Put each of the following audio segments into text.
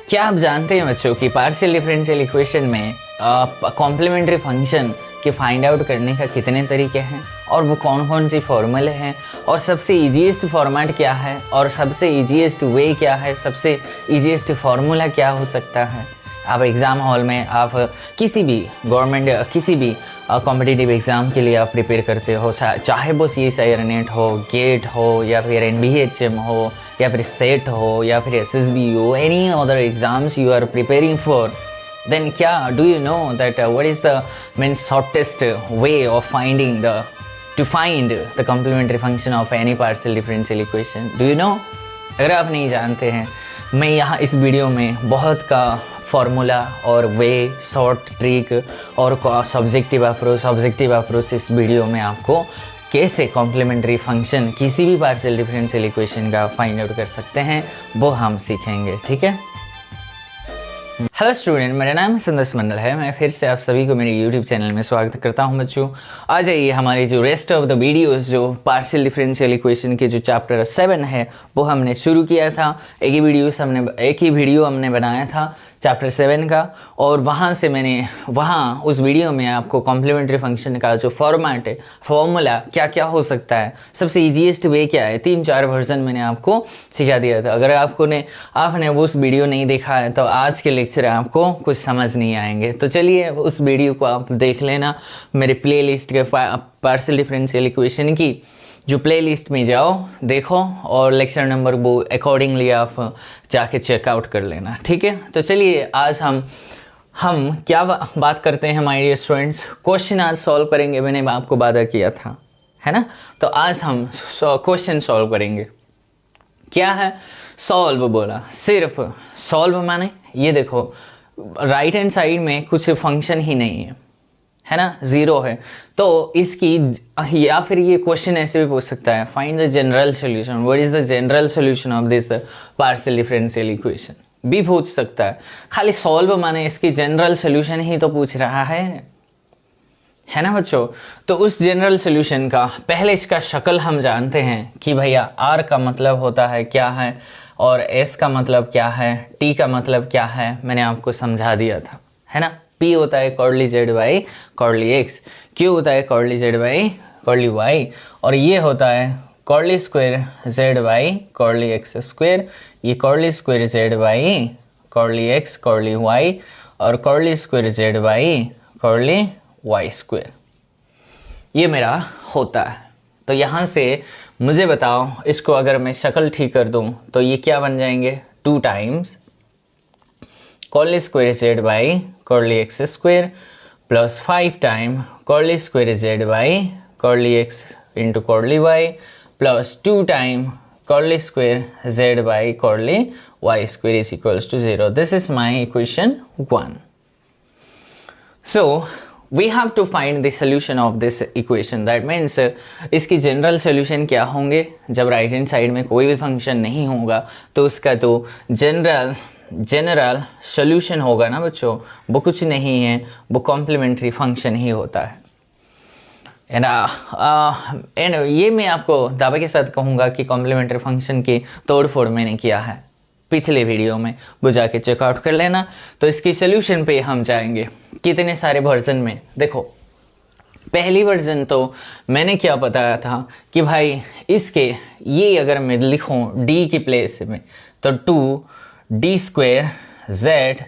क्या आप जानते हैं बच्चों कि पार्शियल डिफरेंशियल इक्वेशन में कॉम्प्लीमेंट्री फंक्शन के फाइंड आउट करने का कितने तरीके हैं और वो कौन कौन सी फॉर्मूले हैं और सबसे ईजीएस्ट फॉर्मेट क्या है और सबसे ईजीएस्ट वे क्या है, सबसे ईजीएस्ट फार्मूला क्या हो सकता है। आप एग्ज़ाम हॉल में आप किसी भी गवर्नमेंट किसी भी कॉम्पिटिटिव एग्ज़ाम के लिए आप प्रिपेयर करते हो, चाहे वो CSIR नेट हो, गेट हो या फिर NBHM हो या फिर सेट हो या फिर SSB हो, any other exams you are preparing for, then क्या do you know that what is the means shortest way of to find the complementary function of any partial differential equation? Do you know? अगर आप नहीं जानते हैं, मैं यहाँ इस video में बहुत का फार्मूला और वे, शॉर्ट ट्रिक और सब्जेक्टिव अप्रोच इस वीडियो में आपको कैसे कॉम्प्लीमेंट्री फंक्शन किसी भी पार्शियल डिफरेंशियल इक्वेशन का फाइंड आउट कर सकते हैं वो हम सीखेंगे। ठीक है। हेलो स्टूडेंट, मेरा नाम संदेश मंडल है। मैं फिर से आप सभी को मेरे यूट्यूब चैनल में स्वागत करता हूं। बच्चों, आ जाइए हमारी जो रेस्ट ऑफ द वीडियोस जो पार्शियल डिफरेंशियल इक्वेशन के जो चैप्टर 7 है वो हमने शुरू किया था। एक ही वीडियो हमने बनाया था चैप्टर 7 का, और वहाँ उस वीडियो में आपको कॉम्प्लीमेंट्री फंक्शन का जो फॉर्मेट है, फॉर्मूला क्या क्या हो सकता है, सबसे ईजीएस्ट वे क्या है, 3-4 वर्जन मैंने आपको सिखा दिया था। अगर आपने उस वीडियो नहीं देखा है तो आज के लेक्चर आपको कुछ समझ नहीं आएंगे। तो चलिए उस वीडियो को आप देख लेना। मेरे प्लेलिस्ट के पार्शियल डिफरेंशियल इक्वेशन की जो प्लेलिस्ट में जाओ, देखो और लेक्चर नंबर वो अकॉर्डिंगली आप जाके चेकआउट कर लेना। ठीक है। तो चलिए आज हम क्या बात करते हैं माय डियर स्टूडेंट्स। क्वेश्चन आज सॉल्व करेंगे, मैंने आपको वादा किया था, है ना। तो आज हम क्वेश्चन सॉल्व करेंगे। क्या है सॉल्व बोला, सिर्फ सॉल्व माने ये देखो, राइट हैंड साइड में कुछ फंक्शन ही नहीं है ना, ज़ीरो है। तो इसकी, या फिर ये क्वेश्चन ऐसे भी पूछ सकता है, find the general solution, what is the general solution of this partial differential equation भी पूछ सकता है। खाली सॉल्व माने इसकी जनरल सोल्यूशन ही तो पूछ रहा है ना बच्चों। तो उस जनरल सोल्यूशन का पहले इसका शक्ल हम जानते हैं कि भैया R का मतलब होता है क्या है और S का मतलब क्या है, T का मतलब क्या है, मैंने आपको समझा दिया था, है ना। P होता है curly Z by curly X, Q होता है curly Z by curly Y, और ये होता है curly square Z by curly X square, ये curly square Z by curly X curly Y और curly square Z by curly Y square, ये मेरा होता है। तो यहाँ से मुझे बताओ, इसको अगर मैं शक्ल ठीक कर दूँ तो ये क्या बन जाएंगे, 2 times curly square Z by curly X square plus 5 time curly square Z by curly X into curly Y plus 2 time curly square Z by curly Y square is equals to 0। This is my equation 1। So we have to find the solution of this equation, that means इसकी general solution क्या होंगे। जब right hand side में कोई भी function नहीं होगा तो उसका तो जनरल सोल्यूशन होगा ना बच्चों, वो कुछ नहीं है, वो कॉम्प्लीमेंट्री फंक्शन ही होता है। एंड ये मैं आपको दावे के साथ कहूँगा कि कॉम्प्लीमेंट्री फंक्शन की तोड़-फोड़ मैंने किया है पिछले वीडियो में, वो जाके चेकआउट कर लेना। तो इसकी सोल्यूशन पे हम जाएंगे कितने सारे वर्जन में। देखो, पहली वर्जन तो मैंने क्या बताया था कि भाई इसके ये अगर मैं लिखूं d की प्लेस में तो 2d square z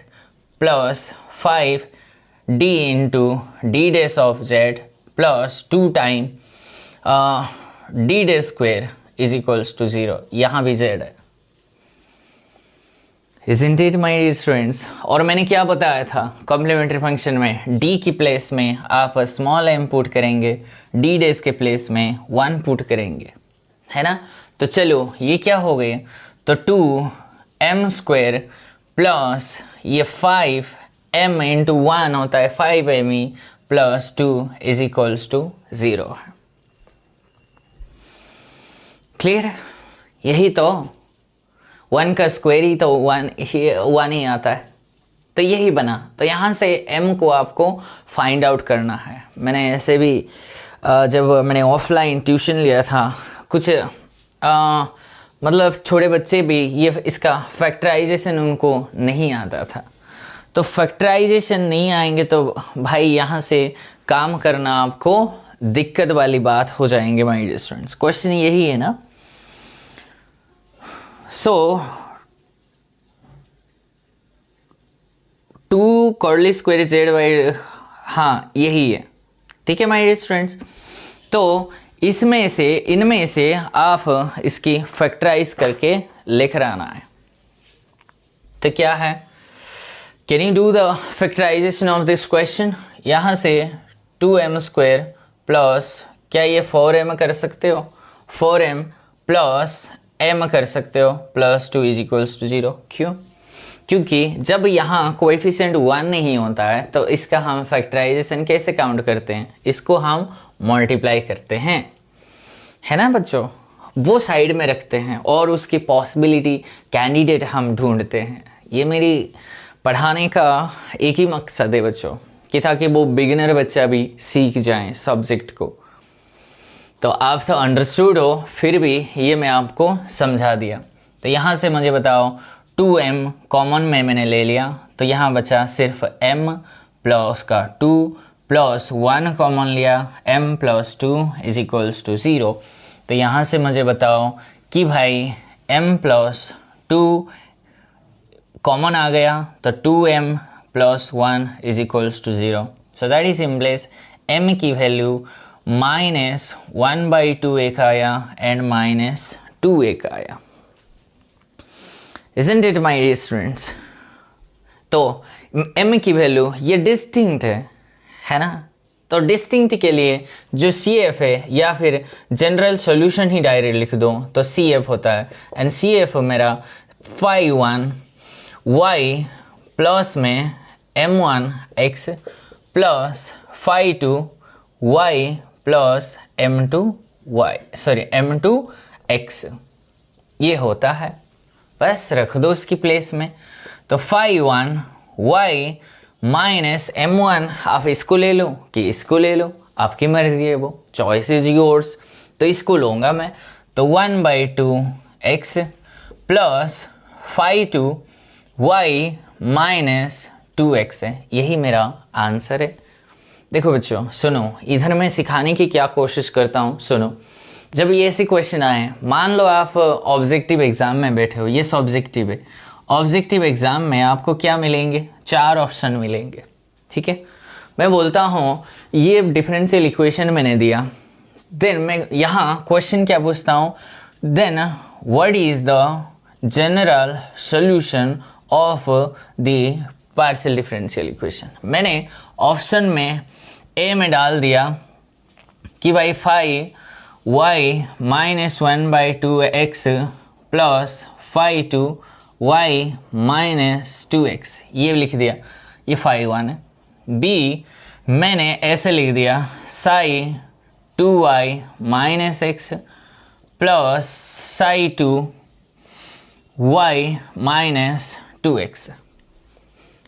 plus 5d into d dash of z plus 2 time d dash square is equals to 0। यहाँ भी z है, Isn't it my students? और मैंने क्या बताया था कॉम्प्लीमेंट्री फंक्शन में, d की प्लेस में आप स्मॉल m पुट करेंगे, d डैश के प्लेस में 1 पुट करेंगे, है ना। तो चलो ये क्या हो गए, तो 2m स्क्वायर प्लस ये 5m इंटू 1 होता है 5me plus 2 is equals to 0। Clear? यही तो 1 का स्क्वायर ही तो 1 ही आता है, तो यही बना। तो यहाँ से m को आपको फाइंड आउट करना है। मैंने ऐसे भी जब मैंने ऑफलाइन ट्यूशन लिया था, कुछ मतलब छोटे बच्चे भी ये इसका फैक्टराइजेशन उनको नहीं आता था। तो फैक्टराइजेशन नहीं आएंगे तो भाई यहाँ से काम करना आपको दिक्कत वाली बात हो जाएंगे माय डियर स्टूडेंट्स। क्वेश्चन यही है ना। सो 2 कर्ली स्क्वायर जेड वाई, हाँ यही है, ठीक है माय डियर स्टूडेंट्स। तो इनमें से आप इसकी फैक्टराइज करके लिख आना है। तो क्या है, can you do the factorization of this question. यहाँ से 2m² प्लस, क्या ये 4m कर सकते हो, 4m प्लस m कर सकते हो, प्लस 2 = 0। क्यों? क्योंकि जब यहाँ कोएफिशिएंट 1 नहीं होता है तो इसका हम फैक्टराइजेशन कैसे काउंट करते हैं, इसको हम मल्टीप्लाई करते हैं, है ना बच्चों, वो साइड में रखते हैं और उसकी पॉसिबिलिटी कैंडिडेट हम ढूंढते हैं। ये मेरी पढ़ाने का एक ही मकसद है बच्चों, कि ताकि वो बिगिनर बच्चा भी सीख जाए सब्जेक्ट को। तो आप तो अंडरस्टूड हो, फिर भी ये मैं आपको समझा दिया। तो यहाँ से मुझे बताओ 2m कॉमन में मैंने ले लिया, तो यहाँ बचा सिर्फ m प्लस का 2 प्लस 1 कॉमन लिया, m प्लस 2 = 0। तो यहाँ से मुझे बताओ कि भाई m प्लस 2 कॉमन आ गया, तो 2m plus 1 = 0। So that is implies m की वैल्यू -1/2 एक आया एंड -2 एक आया। Isn't it my dear students? तो m की वैल्यू ये डिस्टिंक्ट है ना। तो डिस्टिंक्ट के लिए जो CF है या फिर जनरल सॉल्यूशन ही डायरेक्ट लिख दो तो CF होता है, एंड CF मेरा phi1 y प्लस में m1x plus phi2 y plus m2x ये होता है। बस रख दो इसकी प्लेस में। तो phi1 y माइनस m1, आप इसको ले लो कि इसको ले लो, आपकी मर्जी है, वो चॉइस इज योर्स। तो इसको लूँगा मैं, तो 1/2x plus phi2 y minus 2x है, यही मेरा आंसर है। देखो बच्चों सुनो, इधर मैं सिखाने की क्या कोशिश करता हूँ, सुनो। जब ये ऐसे क्वेश्चन आए, मान लो आप ऑब्जेक्टिव एग्जाम में बैठे हो, ये सब्जेक्टिव है, ऑब्जेक्टिव एग्जाम में आपको क्या मिलेंगे, 4 ऑप्शन मिलेंगे, ठीक है। मैं बोलता हूँ ये डिफरेंशियल इक्वेशन मैंने दिया, देन मैं यहाँ क्वेश्चन क्या पूछता हूँ, then what is the general solution of the partial differential equation. मैंने ऑप्शन में ए में डाल दिया कि भाई phi y minus 1/2x plus phi2 y minus 2x, ये लिख दिया, ये phi1 है। बी मैंने ऐसे लिख दिया psi 2y minus x plus psi 2 y minus 2x,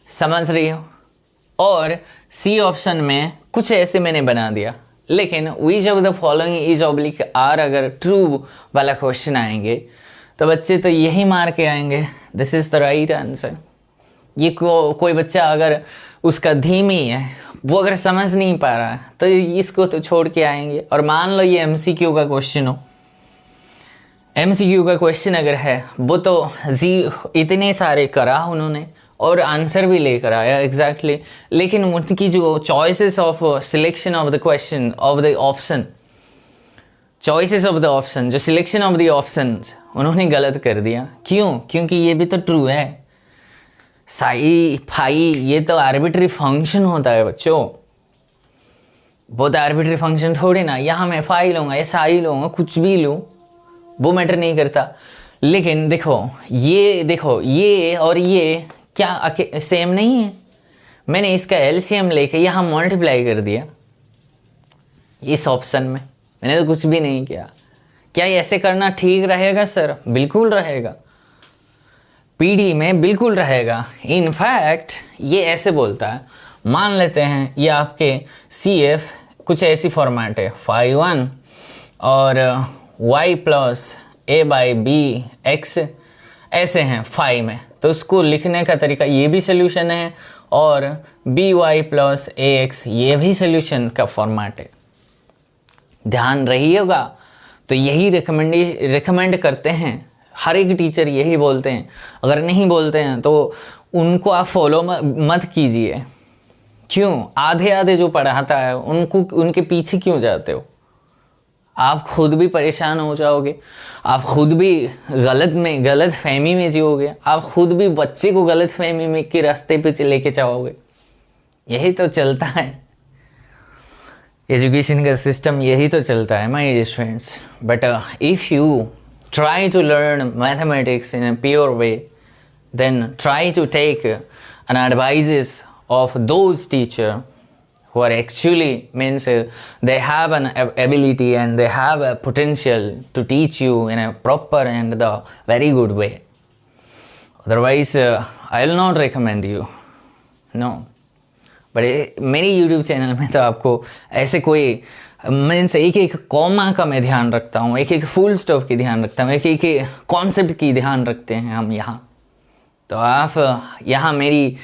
समझ रही हो। और सी ऑप्शन में कुछ ऐसे मैंने बना दिया, लेकिन which of the following is oblique or अगर ट्रू वाला क्वेश्चन आएंगे तो बच्चे तो यही मार के आएंगे, this is the right answer. ये कोई बच्चा अगर उसका धीमी है, वो अगर समझ नहीं पा रहा है तो इसको तो छोड़ के आएंगे। और मान लो ये MCQ का क्वेश्चन हो, MCQ का क्वेश्चन अगर है, वो तो इतने सारे करा उन्होंने और आंसर भी लेकर आया एग्जैक्टली, लेकिन उनकी जो choices of selection of the question of the option, choices of the option, जो सिलेक्शन ऑफ द ऑप्शन उन्होंने गलत कर दिया। क्यों? क्योंकि ये भी तो ट्रू है, साई फाई ये तो आर्बिट्री फंक्शन होता है बच्चों, बहुत आर्बिट्री फंक्शन थोड़ी ना। यहाँ मैं फाई लूँगा या साई लूँगा, कुछ भी लूँ, वो मैटर नहीं करता। लेकिन देखो ये और ये क्या सेम नहीं है। मैंने इसका LCM लेके यहाँ मल्टीप्लाई कर दिया इस ऑप्शन में, मैंने तो कुछ भी नहीं किया। क्या ऐसे करना ठीक रहेगा सर? बिल्कुल रहेगा, PD में बिल्कुल रहेगा। इनफैक्ट ये ऐसे बोलता है, मान लेते हैं ये आपके CF कुछ ऐसी फॉर्मेट है, phi1 और y प्लस a/b(x) ऐसे हैं फाई में, तो उसको लिखने का तरीका ये भी सोल्यूशन है, और by + ax ये भी सोल्यूशन का फॉर्मेट है। ध्यान रहिएगा। तो यही रिकमेंड करते हैं, हर एक टीचर यही बोलते हैं। अगर नहीं बोलते हैं तो उनको आप फॉलो मत कीजिए। क्यों? आधे आधे जो पढ़ाता है उनके पीछे क्यों जाते हो? आप खुद भी परेशान हो जाओगे, आप खुद भी गलत फहमी में जियोगे, आप खुद भी बच्चे को गलत फहमी में के रास्ते पे लेके जाओगे। यही तो चलता है, एजुकेशन का सिस्टम यही तो चलता है my dear students. But if you try to learn mathematics in a pure way, then try to take an advices of those teacher who are actually means they have an ability and they have a potential to teach you in a proper and the very good way. Otherwise I will not recommend you, no. But मेरी YouTube channel में तो आपको ऐसे कोई means एक comma का मैं ध्यान रखता हूँ, एक फुल स्टॉप की ध्यान रखता हूँ, एक कॉन्सेप्ट की ध्यान रखते हैं हम यहाँ। तो आप यहाँ मेरी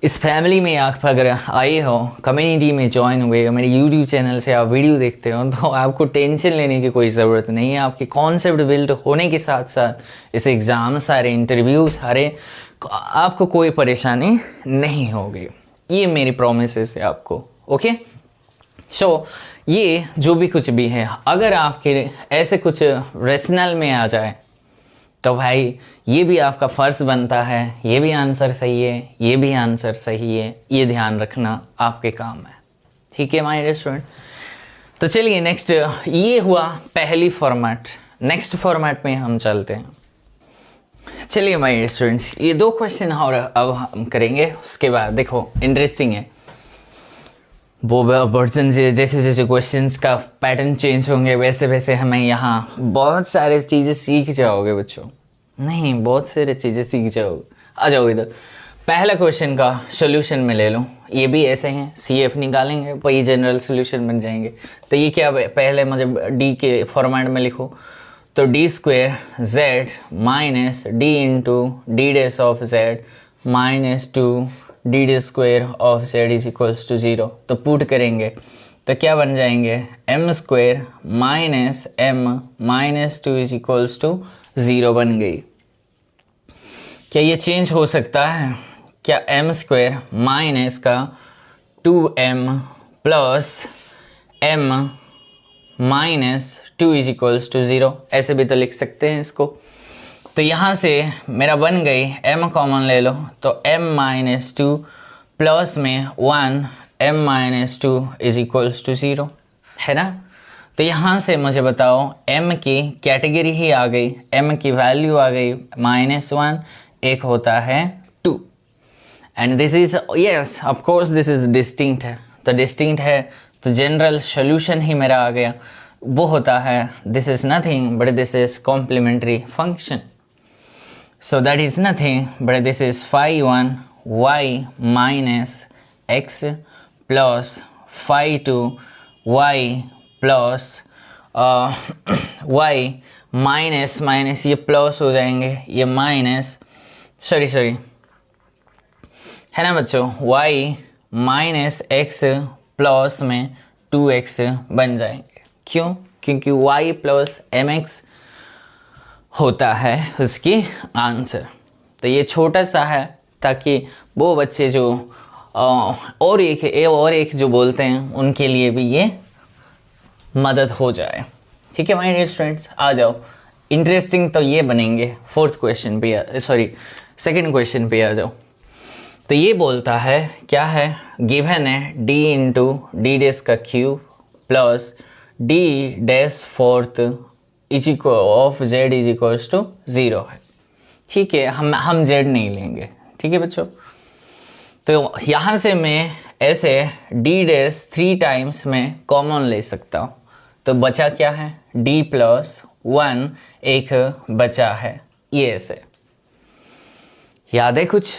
इस फैमिली में आप अगर आए हो, कम्युनिटी में ज्वाइन हुए हो, मेरे YouTube चैनल से आप वीडियो देखते हो, तो आपको टेंशन लेने की कोई ज़रूरत नहीं है। आपके कॉन्सेप्ट बिल्ड होने के साथ साथ इस एग्ज़ाम सारे इंटरव्यू सारे आपको कोई परेशानी नहीं होगी। ये मेरी प्रोमिस है आपको। ओके, सो ये जो भी कुछ भी है, अगर आपके ऐसे कुछ रेशनल में आ जाए तो भाई ये भी आपका फ़र्ज़ बनता है, ये भी आंसर सही है, ये भी आंसर सही है, ये ध्यान रखना आपके काम है। ठीक है माय डियर स्टूडेंट। तो चलिए नेक्स्ट, ये हुआ पहली फॉर्मेट। नेक्स्ट फॉर्मेट में हम चलते हैं। चलिए माय डियर स्टूडेंट्स, ये 2 क्वेश्चन और अब हम करेंगे। उसके बाद देखो इंटरेस्टिंग है, वो वर्जन जैसे जैसे क्वेश्चंस का पैटर्न चेंज होंगे वैसे वैसे हमें यहाँ बहुत सारे चीज़ें सीख जाओगे बच्चों। नहीं, बहुत सारी चीज़ें सीख जाओगे। आ जाओ इधर। पहला क्वेश्चन का सोल्यूशन में ले लो, ये भी ऐसे हैं, CF निकालेंगे वही जनरल सोल्यूशन बन जाएंगे। तो ये क्या, पहले मुझे D के फॉर्मेट में लिखो, तो d² z minus d into d' of z minus 2 d² of z is equals to 0। तो पुट करेंगे तो क्या बन जाएंगे, m² minus m minus 2 is equals to 0 बन गई। क्या ये चेंज हो सकता है? क्या m² माइनस का 2m plus m minus 2 is equals to 0, ऐसे भी तो लिख सकते हैं इसको। तो यहाँ से मेरा बन गई, m कॉमन ले लो तो m माइनस 2 प्लस में 1 m minus 2 is equals to 0 है ना। तो यहाँ से मुझे बताओ m की कैटेगरी ही आ गई, m की वैल्यू आ गई -1, एक होता है 2, and this is yes of course this is distinct है। तो डिस्टिंक्ट है तो जनरल सोल्यूशन ही मेरा आ गया, वो होता है this is nothing but this is complementary function. So that is nothing but this is phi1 y minus x plus phi2 y plus y minus minus ये प्लस हो जाएंगे, ये माइनस सॉरी है ना बच्चों, y माइनस x प्लस में 2x बन जाएंगे। क्यों? क्योंकि y प्लस mx होता है उसकी आंसर। तो ये छोटा सा है ताकि वो बच्चे जो और एक जो बोलते हैं उनके लिए भी ये मदद हो जाए। ठीक है माय डियर स्टूडेंट्स, आ जाओ। इंटरेस्टिंग तो ये बनेंगे। सेकंड क्वेश्चन पे आ जाओ। तो ये बोलता है क्या है, गिवन है d इंटू d' का cube plus d' is equal of z is equals to 0 है। ठीक है, हम z नहीं लेंगे। ठीक है बच्चों, तो यहाँ से मैं ऐसे d' 3 टाइम्स में कॉमन ले सकता हूँ। तो बचा क्या है, d प्लस 1 एक बचा है, ये ऐसे। याद है कुछ?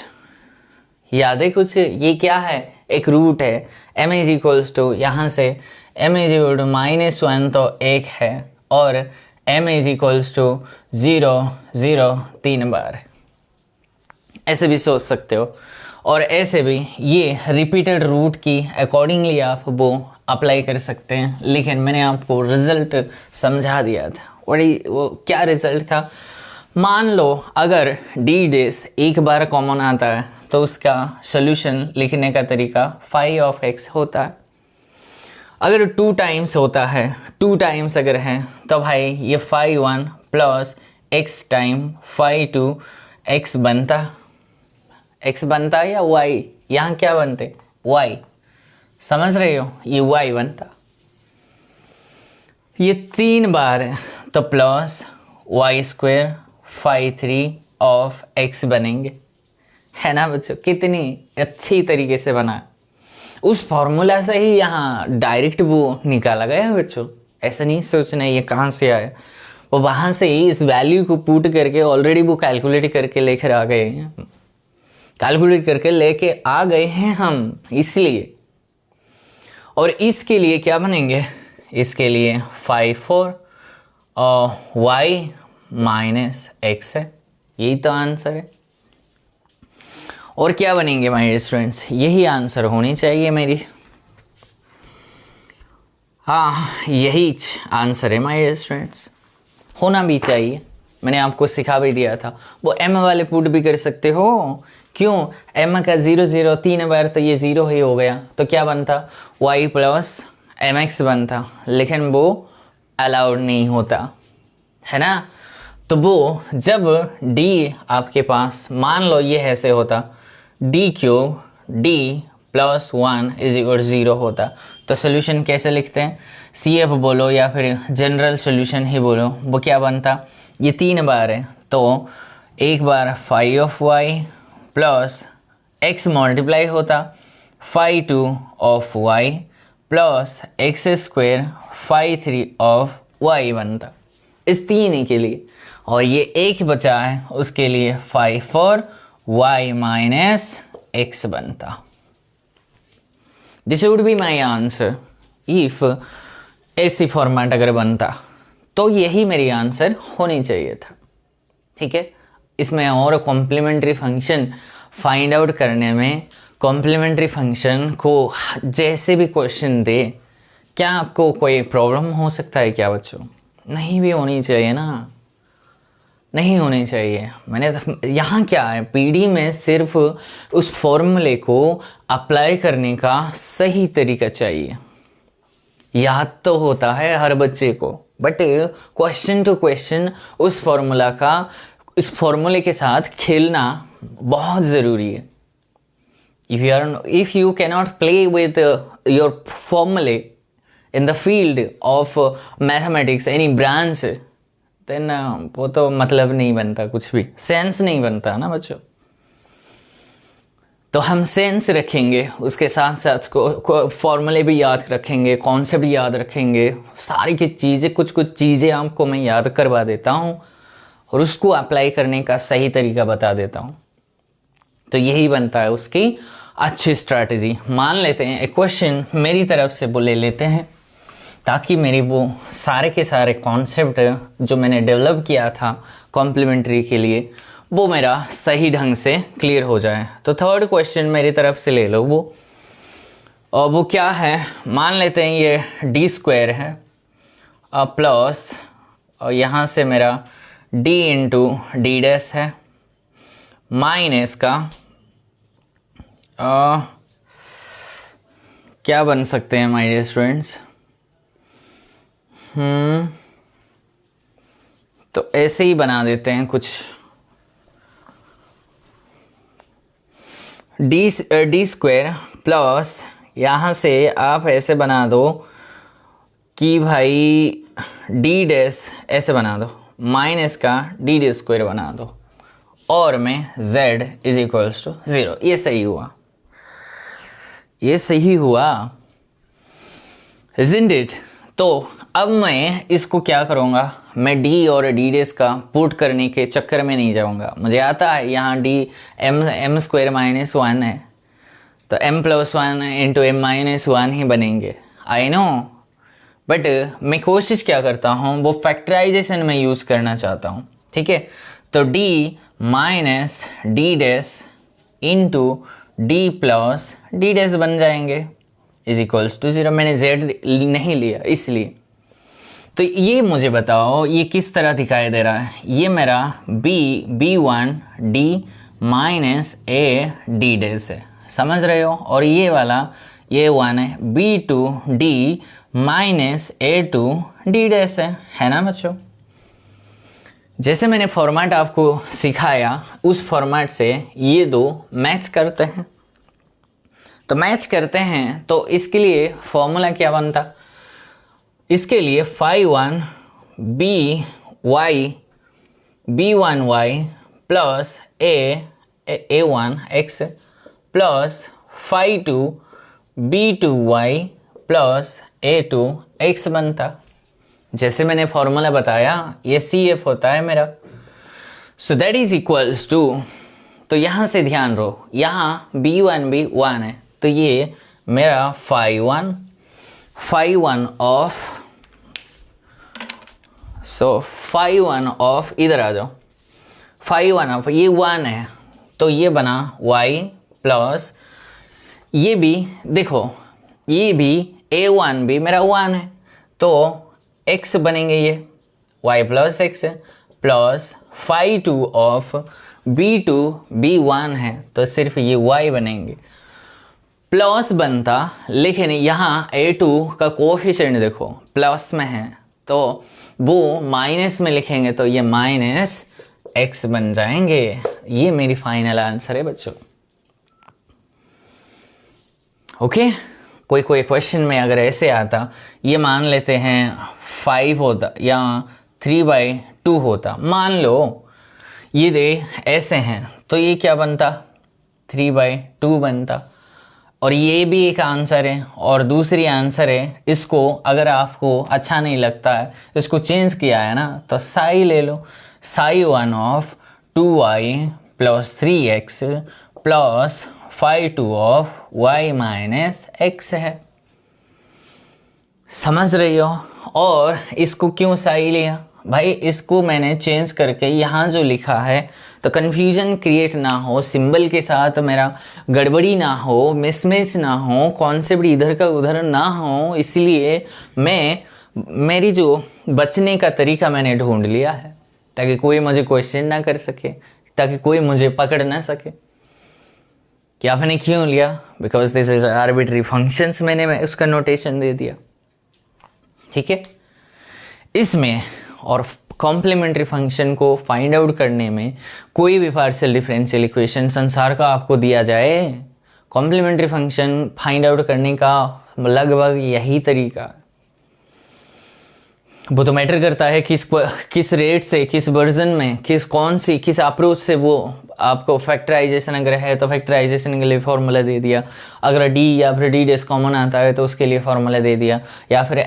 ये क्या है, एक रूट है। m इज इक्वल्स टू, यहाँ से m इज इक्वल टू -1 तो 1 है, और m इज इक्वल्स टू 0 0 3 बार, ऐसे भी सोच सकते हो। और ऐसे भी ये रिपीटेड रूट की अकॉर्डिंगली आप वो अप्लाई कर सकते हैं, लेकिन मैंने आपको रिजल्ट समझा दिया था। और वो क्या रिजल्ट था, मान लो अगर डी डेस एक बार कॉमन आता है तो उसका सोल्यूशन लिखने का तरीका फाई ऑफ एक्स होता है। अगर 2 टाइम्स होता है, 2 टाइम्स अगर है तो भाई ये phi 1 plus x time phi 2 x बनता या y, यहाँ क्या बनते y, समझ रहे हो, ये y बनता। ये 3 बार है तो plus y square phi 3 of x बनेंगे, है ना बच्चों। कितनी अच्छी तरीके से बना, उस फॉर्मूला से ही यहाँ डायरेक्ट वो निकाला गया है बच्चों। ऐसा नहीं सोचना ये कहाँ से आया, वो वहाँ से ही इस वैल्यू को पुट करके ऑलरेडी वो कैलकुलेट करके लेकर आ गए हैं, कैलकुलेट करके लेके आ गए हैं हम, इसलिए। और इसके लिए क्या बनेंगे, इसके लिए 5 और y माइनस एक्स है, यही तो आंसर है। और क्या बनेंगे माय डियर स्टूडेंट्स, यही आंसर होनी चाहिए मेरी। हाँ, यही आंसर है माय डियर स्टूडेंट्स, होना भी चाहिए। मैंने आपको सिखा भी दिया था, वो m वाले पुट भी कर सकते हो। क्यों, m का 0 0 3 बार तो ये 0 ही हो गया, तो क्या बनता y प्लस mx बनता, लेकिन वो अलाउड नहीं होता, है ना। तो वो जब d आपके पास, मान लो ये ऐसे होता, d cube d plus 1 is equal 0 होता, तो सोल्यूशन कैसे लिखते हैं, CF बोलो या फिर जनरल सोल्यूशन ही बोलो, वो क्या बनता, ये 3 बार है तो एक बार phi of y plus x multiply होता phi 2 of y plus x square phi 3 of y बनता, इस 3 ही के लिए। और ये एक बचा है, उसके लिए फाई 4 y माइनस एक्स बनता। This would be my answer if ऐसी फॉर्मेट अगर बनता, तो यही मेरी आंसर होनी चाहिए था, ठीक है। इसमें और कॉम्प्लीमेंट्री फंक्शन फाइंड आउट करने में, कॉम्प्लीमेंट्री फंक्शन को जैसे भी क्वेश्चन दे, क्या आपको कोई प्रॉब्लम हो सकता है क्या बच्चों, नहीं भी होनी चाहिए ना, नहीं होनी चाहिए। मैंने तो यहाँ क्या है, पीडी में सिर्फ उस फॉर्मूले को अप्लाई करने का सही तरीका चाहिए। याद तो होता है हर बच्चे को, बट क्वेश्चन टू क्वेश्चन उस फॉर्मूला का, इस फॉर्मूले के साथ खेलना बहुत ज़रूरी है। If you cannot play with your फॉर्मूले in the field of mathematics any branch, then वो तो मतलब नहीं बनता, कुछ भी सेंस नहीं बनता ना बच्चों। तो हम सेंस रखेंगे, उसके साथ साथ को फॉर्मूले भी याद रखेंगे, कॉन्सेप्ट भी याद रखेंगे, सारी की चीज़ें, कुछ कुछ चीज़ें आपको मैं याद करवा देता हूँ और उसको अप्लाई करने का सही तरीका बता देता हूँ। तो यही बनता है उसकी अच्छी स्ट्रैटेजी। मान लेते हैं एक क्वेश्चन मेरी तरफ से वो ले लेते हैं, ताकि मेरी वो सारे के सारे कॉन्सेप्ट जो मैंने डेवलप किया था कॉम्प्लीमेंट्री के लिए, वो मेरा सही ढंग से क्लियर हो जाए। तो थर्ड क्वेश्चन मेरी तरफ से ले लो वो, और वो क्या है, मान लेते हैं ये डी स्क्वायर है प्लस, और यहाँ से मेरा डी इंटू डी डैश है, माइनस का क्या बन सकते हैं माय डियर स्टूडेंट्स, तो ऐसे ही बना देते हैं कुछ, डी स्क्वायर प्लस, यहाँ से आप ऐसे बना दो कि भाई डी डैश ऐसे बना दो, माइनस का डी डी स्क्वायर बना दो, और में z इज इक्वल्स टू 0। ये सही हुआ, ये सही हुआ, isn't it? तो अब मैं इसको क्या करूँगा, मैं d और d डैश का पुट करने के चक्कर में नहीं जाऊँगा। मुझे आता है यहाँ d m स्क्वायर माइनस 1 है, तो m plus 1 into m minus 1 ही बनेंगे, आई नो। बट मैं कोशिश क्या करता हूँ, वो फैक्टराइजेशन में यूज़ करना चाहता हूँ, ठीक है, तो d minus D dash into D plus D dash बन जाएंगे इज इक्वल्स टू 0। मैंने z नहीं लिया इसलिए। तो ये मुझे बताओ ये किस तरह दिखाई दे रहा है, ये मेरा b1 d minus a d dash है, समझ रहे हो, और ये वाला ये 1 है b2 d minus a2 d dash है ना बच्चों। जैसे मैंने फॉर्मेट आपको सिखाया उस फॉर्मेट से ये दो मैच करते हैं, तो मैच करते हैं तो इसके लिए फॉर्मूला क्या बनता, इसके लिए phi1 b1y plus a1 x plus phi2 b2y plus a2 x बनता। जैसे मैंने फॉर्मूला बताया ये CF होता है मेरा, so that is equals to, तो यहाँ से ध्यान रहो यहाँ b1 भी 1 है, तो ये मेरा phi1 ऑफ इधर आ जाओ, phi1 ऑफ ये 1 है तो ये बना y प्लस ये भी देखो ये भी a1 भी मेरा 1 है तो x बनेंगे ये y plus x plus phi2 of b2 b1 है तो सिर्फ ये y बनेंगे, प्लस बनता, लेकिन यहाँ a2 का कोफिशिएंट देखो प्लस में है तो वो माइनस में लिखेंगे तो ये माइनस x बन जाएंगे। ये मेरी फाइनल आंसर है बच्चों। ओके, कोई क्वेश्चन में अगर ऐसे आता, ये मान लेते हैं 5 होता या 3/2 होता, मान लो ये दे ऐसे हैं तो ये क्या बनता 3/2 बनता, और ये भी एक आंसर है। और दूसरी आंसर है, इसको अगर आपको अच्छा नहीं लगता है इसको चेंज किया है ना तो साई ले लो, psi1 of 2y plus 3x plus phi2 of y minus x है, समझ रही हो। और इसको क्यों साई लिया भाई, इसको मैंने चेंज करके यहाँ जो लिखा है तो कन्फ्यूजन क्रिएट ना हो, सिंबल के साथ मेरा गड़बड़ी ना हो, मिसमैच ना हो, कॉन्सेप्ट इधर का उधर ना हो, इसलिए मेरी जो बचने का तरीका मैंने ढूंढ लिया है ताकि कोई मुझे क्वेश्चन ना कर सके, ताकि कोई मुझे पकड़ ना सके कि आपने क्यों लिया, because this is arbitrary functions, मैंने उसका नोटेशन दे दिया, ठीक है। इसमें और कॉम्प्लीमेंट्री फंक्शन को फाइंड आउट करने में कोई भी पार्शियल डिफरेंशियल इक्वेशन संसार का आपको दिया जाए, कॉम्प्लीमेंट्री फंक्शन फाइंड आउट करने का लगभग यही तरीका, वो तो मैटर करता है किस रेट से, किस वर्जन में, किस अप्रोच से वो आपको फैक्टराइजेशन अगर है तो फैक्टराइजेशन के लिए फॉर्मूला दे दिया, अगर डी या फिर डी डेस कॉमन आता है तो उसके लिए फॉर्मूला दे दिया, या फिर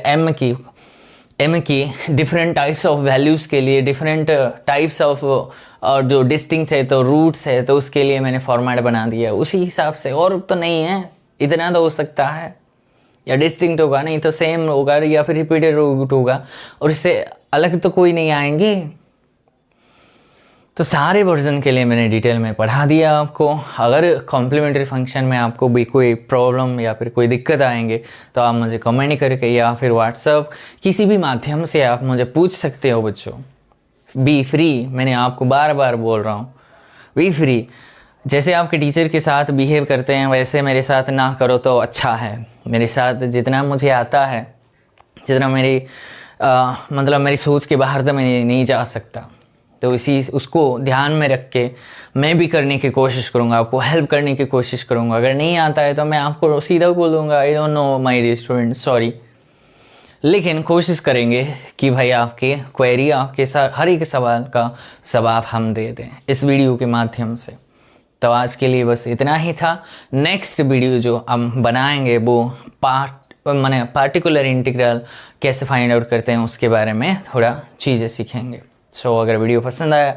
एम की डिफरेंट टाइप्स ऑफ वैल्यूज़ के लिए डिफरेंट टाइप्स ऑफ और जो डिस्टिंक्ट है तो रूट्स है तो उसके लिए मैंने फॉर्मेट बना दिया उसी हिसाब से, और तो नहीं है, इतना तो हो सकता है, या डिस्टिंक्ट होगा नहीं तो सेम होगा या फिर रिपीटेड रूट होगा, और इससे अलग तो कोई नहीं आएंगे। तो सारे वर्जन के लिए मैंने डिटेल में पढ़ा दिया आपको। अगर कॉम्प्लीमेंट्री फंक्शन में आपको भी कोई प्रॉब्लम या फिर कोई दिक्कत आएंगे तो आप मुझे कमेंट करके या फिर व्हाट्सअप किसी भी माध्यम से आप मुझे पूछ सकते हो बच्चों। बी फ्री, मैंने आपको बार बार बोल रहा हूँ, बी फ्री। जैसे आपके टीचर के साथ बिहेव करते हैं वैसे मेरे साथ ना करो तो अच्छा है। मेरे साथ जितना मुझे आता है, जितना मेरी मतलब मेरी सोच के बाहर तो मैं नहीं जा सकता, तो उसको ध्यान में रख के मैं भी करने की कोशिश करूँगा, आपको हेल्प करने की कोशिश करूँगा। अगर नहीं आता है तो मैं आपको सीधा बोल दूँगा I don't know my dear student, sorry. लेकिन कोशिश करेंगे कि भाई आपके क्वेरी, आपके हर एक सवाल का जवाब हम दे दें इस वीडियो के माध्यम से। तो आज के लिए बस इतना ही था। नेक्स्ट वीडियो जो हम बनाएंगे वो पार्टिकुलर इंटीग्रल कैसे फाइंड आउट करते हैं उसके बारे में थोड़ा चीज़ें सीखेंगे। सो अगर वीडियो पसंद आया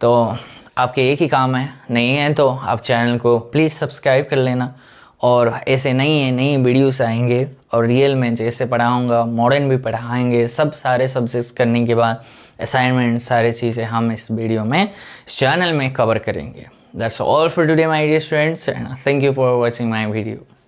तो आपके एक ही काम है, नहीं है तो आप चैनल को प्लीज़ सब्सक्राइब कर लेना, और ऐसे नई वीडियोस आएंगे और रियल में जैसे पढ़ाऊँगा, मॉडर्न भी पढ़ाएंगे, सब सारे सब्जेक्ट्स करने के बाद असाइनमेंट, सारी चीज़ें हम इस वीडियो में, इस चैनल में कवर करेंगे. That's all for today, my dear students, and thank you for watching my video.